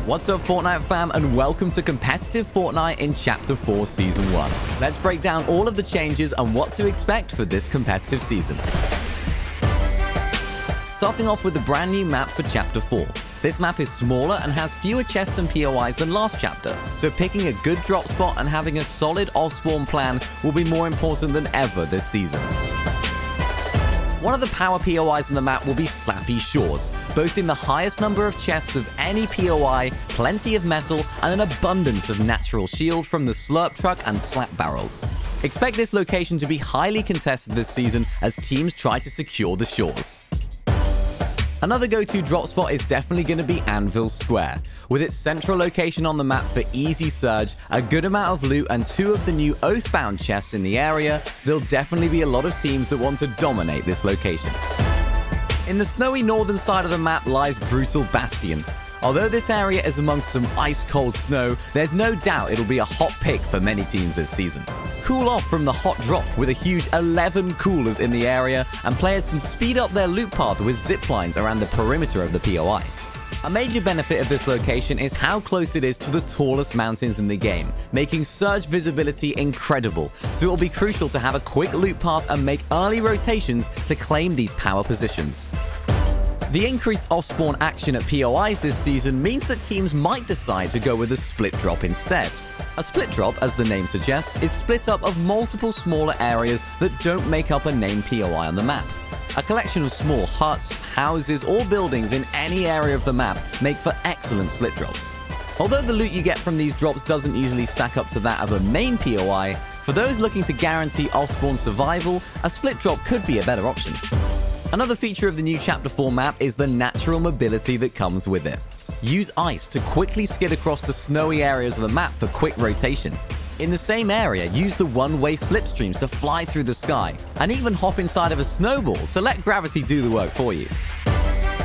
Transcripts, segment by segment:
What's up, Fortnite fam, and welcome to competitive Fortnite in Chapter 4 Season 1. Let's break down all of the changes and what to expect for this competitive season. Starting off with the brand new map for Chapter 4. This map is smaller and has fewer chests and POIs than last chapter, so picking a good drop spot and having a solid off-spawn plan will be more important than ever this season. One of the power POIs on the map will be Slappy Shores, boasting the highest number of chests of any POI, plenty of metal, and an abundance of natural shield from the Slurp Truck and Slap Barrels. Expect this location to be highly contested this season as teams try to secure the shores. Another go-to drop spot is definitely going to be Anvil Square. With its central location on the map for easy surge, a good amount of loot, and 2 of the new Oathbound chests in the area, there'll definitely be a lot of teams that want to dominate this location. In the snowy northern side of the map lies Brutal Bastion. Although this area is amongst some ice-cold snow, there's no doubt it'll be a hot pick for many teams this season. Cool off from the hot drop with a huge 11 coolers in the area, and players can speed up their loot path with ziplines around the perimeter of the POI. A major benefit of this location is how close it is to the tallest mountains in the game, making surge visibility incredible, so it will be crucial to have a quick loot path and make early rotations to claim these power positions. The increased off-spawn action at POIs this season means that teams might decide to go with a split drop instead. A split drop, as the name suggests, is split up of multiple smaller areas that don't make up a named POI on the map. A collection of small huts, houses, or buildings in any area of the map make for excellent split drops. Although the loot you get from these drops doesn't usually stack up to that of a main POI, for those looking to guarantee off-spawn survival, a split drop could be a better option. Another feature of the new Chapter 4 map is the natural mobility that comes with it. Use ice to quickly skid across the snowy areas of the map for quick rotation. In the same area, use the one-way slipstreams to fly through the sky, and even hop inside of a snowball to let gravity do the work for you.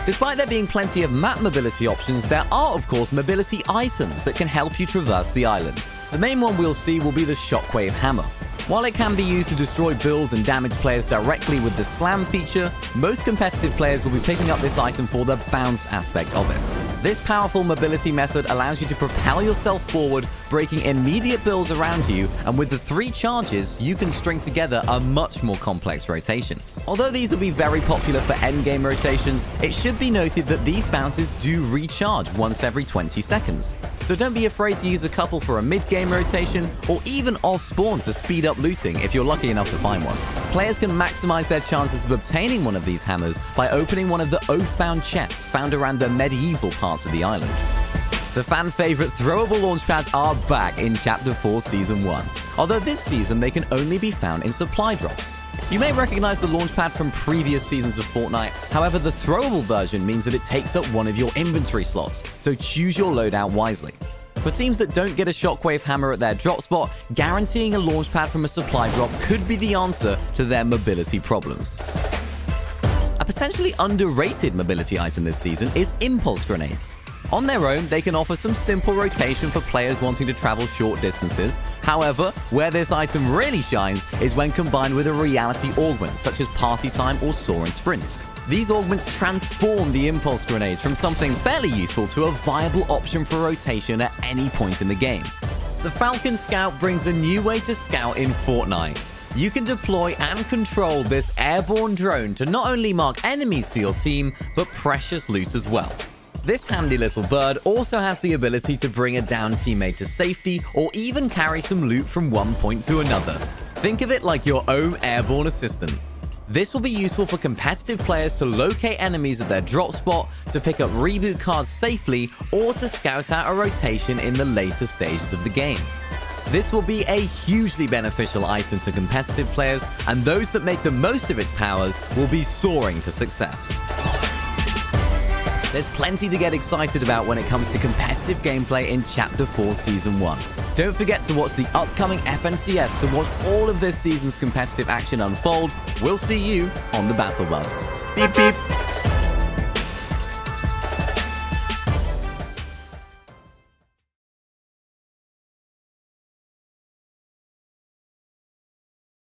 Despite there being plenty of map mobility options, there are of course mobility items that can help you traverse the island. The main one we'll see will be the Shockwave Hammer. While it can be used to destroy builds and damage players directly with the slam feature, most competitive players will be picking up this item for the bounce aspect of it. This powerful mobility method allows you to propel yourself forward, breaking immediate builds around you, and with the 3 charges, you can string together a much more complex rotation. Although these will be very popular for endgame rotations, it should be noted that these bounces do recharge once every 20 seconds. So don't be afraid to use a couple for a mid-game rotation, or even off-spawn to speed up looting if you're lucky enough to find one. Players can maximize their chances of obtaining one of these hammers by opening one of the Oathbound chests found around the medieval parts of the island. The fan-favorite throwable launchpads are back in Chapter 4 Season 1, although this season they can only be found in supply drops. You may recognize the launchpad from previous seasons of Fortnite, however the throwable version means that it takes up one of your inventory slots, so choose your loadout wisely. For teams that don't get a Shockwave Hammer at their drop spot, guaranteeing a launchpad from a supply drop could be the answer to their mobility problems. A potentially underrated mobility item this season is Impulse Grenades. On their own, they can offer some simple rotation for players wanting to travel short distances. However, where this item really shines is when combined with a reality augment, such as Party Time or Soaring Sprints. These augments transform the Impulse Grenades from something fairly useful to a viable option for rotation at any point in the game. The Falcon Scout brings a new way to scout in Fortnite. You can deploy and control this airborne drone to not only mark enemies for your team, but precious loot as well. This handy little bird also has the ability to bring a downed teammate to safety, or even carry some loot from one point to another. Think of it like your own airborne assistant. This will be useful for competitive players to locate enemies at their drop spot, to pick up reboot cards safely, or to scout out a rotation in the later stages of the game. This will be a hugely beneficial item to competitive players, and those that make the most of its powers will be soaring to success. There's plenty to get excited about when it comes to competitive gameplay in Chapter 4 Season 1. Don't forget to watch the upcoming FNCS to watch all of this season's competitive action unfold. We'll see you on the Battle Bus. Beep beep!